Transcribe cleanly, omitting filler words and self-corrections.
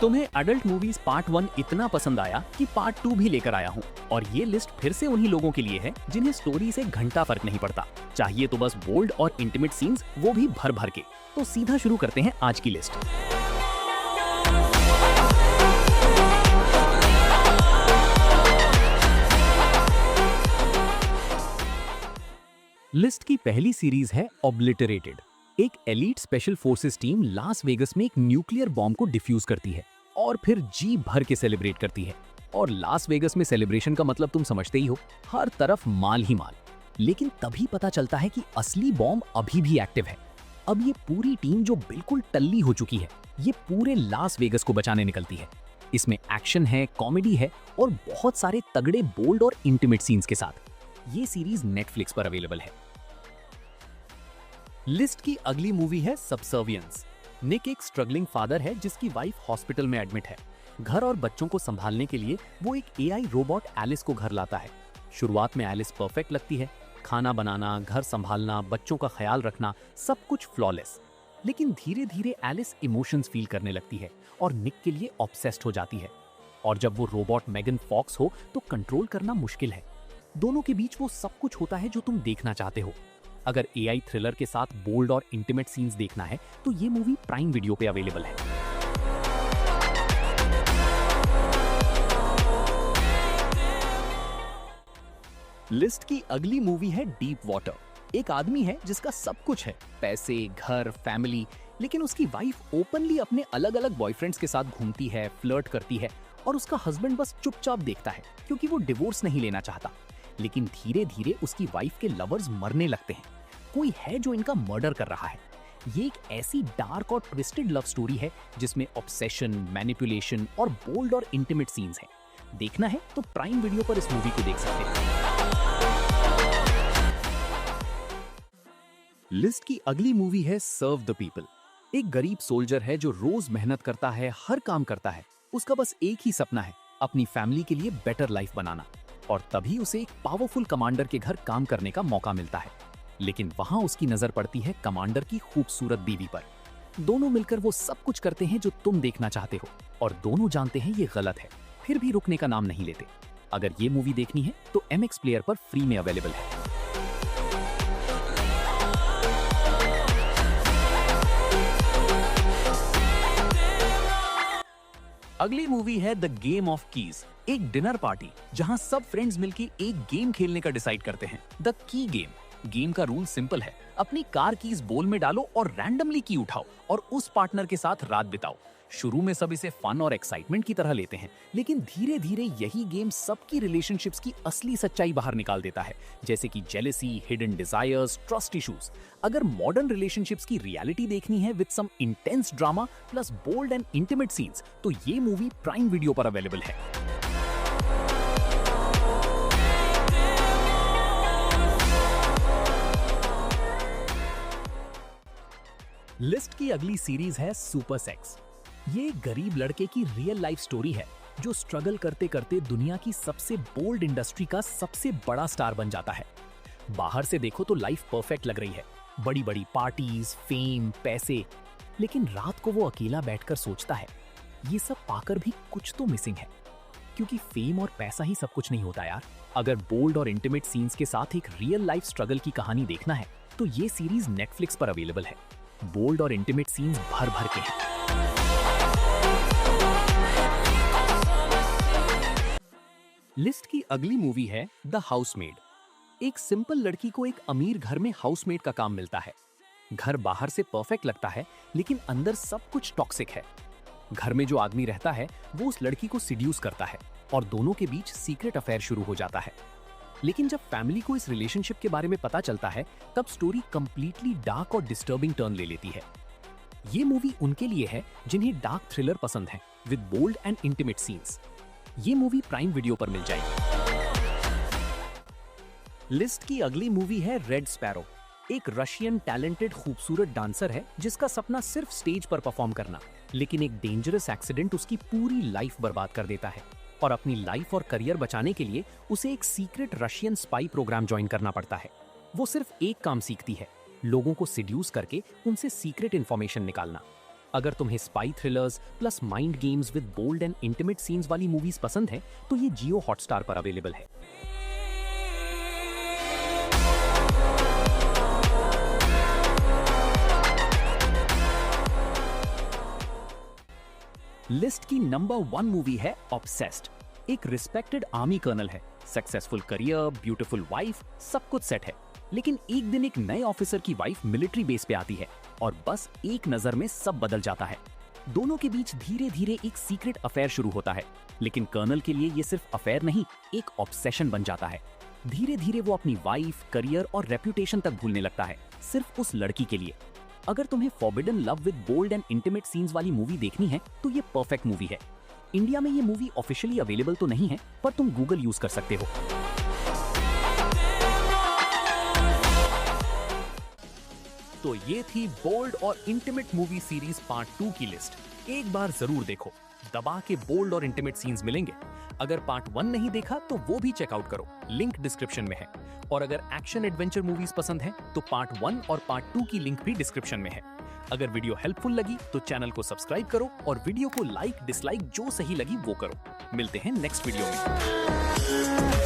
तुम्हें adult movies part 1 इतना पसंद आया कि पार्ट 2 भी लेकर आया हूँ। और ये लिस्ट फिर से उन्हीं लोगों के लिए है जिन्हें स्टोरी से घंटा फर्क नहीं पड़ता। चाहिए तो बस बोल्ड और इंटीमेट सीन्स, वो भी भर भर के। तो सीधा शुरू करते हैं आज की लिस्ट। लिस्ट की पहली सीरीज है ऑब्लिटरेटेड। एक elite special forces team Las Vegas में एक न्यूक्लियर बॉम्ब को डिफ्यूज करती है और फिर जी भर के सेलिब्रेट करती है। और लास वेगस में सेलिब्रेशन का मतलब तुम समझते ही हो, हर तरफ माल ही माल। लेकिन तभी पता चलता है कि असली बॉम्ब अभी भी एक्टिव है। अब ये पूरी टीम जो बिल्कुल टल्ली हो चुकी है, ये पूरे लास वेगस को बचाने निकलती है। इसमें एक्शन है, कॉमेडी है और बहुत सारे तगड़े बोल्ड और इंटीमेट सीन्स के साथ। ये सीरीज नेटफ्लिक्स पर अवेलेबल है। लिस्ट की अगली मूवी है सबसर्वियंस। निक एक स्ट्रगलिंग फादर है जिसकी वाइफ हॉस्पिटल में एडमिट है। घर और बच्चों को संभालने के लिए वो एक एआई रोबोट एलिस को घर लाता है। शुरुआत में एलिस परफेक्ट लगती है, खाना बनाना, घर संभालना, बच्चों का ख्याल रखना, सब कुछ फ्लॉलेस। लेकिन धीरे धीरे एलिस इमोशंस फील करने लगती है और निक के लिए ऑब्सेस्ड हो जाती है। और जब वो रोबोट मेगन फॉक्स हो तो कंट्रोल करना मुश्किल है। दोनों के बीच वो सब कुछ होता है जो तुम देखना चाहते हो। अगर एआई थ्रिलर के साथ बोल्ड और इंटीमेट सीन्स देखना है तो ये मूवी प्राइम वीडियो पे अवेलेबल है। लिस्ट की अगली मूवी है डीप वाटर। एक आदमी है जिसका सब कुछ है, पैसे, घर, फैमिली, लेकिन उसकी वाइफ ओपनली अपने अलग अलग बॉयफ्रेंड्स के साथ घूमती है, फ्लर्ट करती है और उसका हस्बैंड बस चुपचाप देखता है क्योंकि वो डिवोर्स नहीं लेना चाहता। लेकिन धीरे धीरे उसकी वाइफ के लवर्स मरने लगते हैं। कोई है जो इनका मर्डर कर रहा है। ये एक ऐसी डार्क और ट्विस्टेड लव स्टोरी है जिसमें ऑब्सेशन, मैनिपुलेशन और बोल्ड और इंटीमेट सीन्स हैं। देखना है तो प्राइम वीडियो पर इस मूवी को देख सकते हैं। लिस्ट की अगली मूवी है सर्व द पीपल। एक गरीब सोल्जर है जो रोज मेहनत करता है, हर काम करता है। उसका बस एक ही सपना है, अपनी फैमिली के लिए बेटर लाइफ बनाना। और तभी उसे एक पावरफुल कमांडर के घर काम करने का मौका मिलता है। लेकिन वहां उसकी नजर पड़ती है कमांडर की खूबसूरत बीवी पर। दोनों मिलकर वो सब कुछ करते हैं जो तुम देखना चाहते हो और दोनों जानते हैं ये गलत है, फिर भी रुकने का नाम नहीं लेते। अगर ये मूवी देखनी है तो MX प्लेयर पर फ्री में अवेलेबल है। अगली मूवी है द गेम ऑफ कीज। एक डिनर पार्टी जहां सब फ्रेंड्स मिलकर एक गेम खेलने का डिसाइड करते हैं, द की गेम। गेम का रूल सिंपल है, अपनी कार कीज बोल में डालो और रैंडमली की उठाओ और उस पार्टनर के साथ रात बिताओ। शुरू में सब इसे फन और एक्साइटमेंट की तरह लेते हैं, लेकिन धीरे धीरे यही गेम सबकी रिलेशनशिप्स की असली सच्चाई बाहर निकाल देता है, जैसे कि jealousy, hidden desires, trust issues. अगर मॉडर्न रिलेशनशिप्स की रियलिटी देखनी है with some intense drama plus bold and intimate scenes, तो ये मूवी प्राइम वीडियो पर अवेलेबल है। लिस्ट की अगली सीरीज है सुपर सेक्स। ये एक गरीब लड़के की रियल लाइफ स्टोरी है जो स्ट्रगल करते करते दुनिया की सबसे बोल्ड इंडस्ट्री का सबसे बड़ा स्टार बन जाता है। बाहर से देखो तो लाइफ परफेक्ट लग रही है, बड़ी बड़ी पार्टीज, फेम, पैसे। लेकिन रात को वो अकेला बैठकर सोचता है, ये सब पाकर भी कुछ तो मिसिंग है, क्योंकि फेम और पैसा ही सब कुछ नहीं होता यार। अगर बोल्ड और इंटीमेट सीन्स के साथ एक रियल लाइफ स्ट्रगल की कहानी देखना है तो ये सीरीज नेटफ्लिक्स पर अवेलेबल है। बोल्ड और इंटीमेट सीन्स भर भर के हैं। लिस्ट की अगली मूवी है द हाउसमेड। एक सिंपल लड़की को एक अमीर घर में हाउसमेड का काम मिलता है। घर बाहर से परफेक्ट लगता है लेकिन अंदर सब कुछ टॉक्सिक है। घर में जो आदमी रहता है वो उस लड़की को सिड्यूस करता है और दोनों के बीच सीक्रेट अफेयर शुरू हो जाता है। लेकिन जब फैमिली को इस रिलेशनशिप के बारे में पता चलता है तब स्टोरी कंप्लीटली डार्क और डिस्टर्बिंग टर्न ले लेती है। ये मूवी उनके लिए है जिन्हें डार्क थ्रिलर पसंद है with bold and intimate scenes. ये मूवी प्राइम वीडियो पर मिल जाएगी। लिस्ट की अगली मूवी है रेड स्पैरो। एक रशियन टैलेंटेड खूबसूरत डांसर है जिसका सपना सिर्फ स्टेज पर परफॉर्म करना, लेकिन एक डेंजरस एक्सीडेंट उसकी पूरी लाइफ बर्बाद कर देता है और अपनी लाइफ और करियर बचाने के लिए उसे एक secret Russian spy programme join करना पड़ता है। वो सिर्फ एक काम सीखती है, लोगों को सिड्यूस करके उनसे सीक्रेट इंफॉर्मेशन निकालना। अगर तुम्हें spy thrillers plus mind games with bold and intimate scenes वाली मूवीज पसंद है तो ये जियो हॉटस्टार पर अवेलेबल है। लिस्ट की नंबर 1 मूवी है ऑब्सेस्ड। एक रिस्पेक्टेड आर्मी कर्नल है, सक्सेसफुल करियर, ब्यूटीफुल वाइफ, सब कुछ सेट है। लेकिन एक दिन एक नए ऑफिसर की वाइफ मिलिट्री बेस पे आती है और बस एक नजर में सब बदल जाता है। दोनों के बीच धीरे धीरे एक सीक्रेट अफेयर शुरू होता है, लेकिन कर्नल के लिए ये सिर्फ अफेयर नहीं, एक ऑब्सेशन बन जाता है। धीरे धीरे वो अपनी वाइफ, करियर और रेप्यूटेशन तक भूलने लगता है, सिर्फ उस लड़की के लिए। अगर तुम्हें forbidden love with bold and intimate scenes वाली मूवी देखनी है तो ये परफेक्ट मूवी है। इंडिया में ये मूवी ऑफिशियली अवेलेबल तो नहीं है, पर तुम गूगल यूज कर सकते हो। तो ये थी बोल्ड और इंटीमेट मूवी सीरीज पार्ट 2 की लिस्ट। एक बार जरूर देखो, दबा के बोल्ड और इंटीमेट सीन्स मिलेंगे। अगर पार्ट 1 नहीं देखा तो वो भी चेकआउट करो, लिंक डिस्क्रिप्शन में है। और अगर एक्शन एडवेंचर मूवीज पसंद है तो पार्ट 1 और पार्ट 2 की लिंक भी डिस्क्रिप्शन में है। अगर वीडियो हेल्पफुल लगी तो चैनल को सब्सक्राइब करो और वीडियो को लाइक डिसलाइक जो सही लगी वो करो। मिलते हैं नेक्स्ट वीडियो में।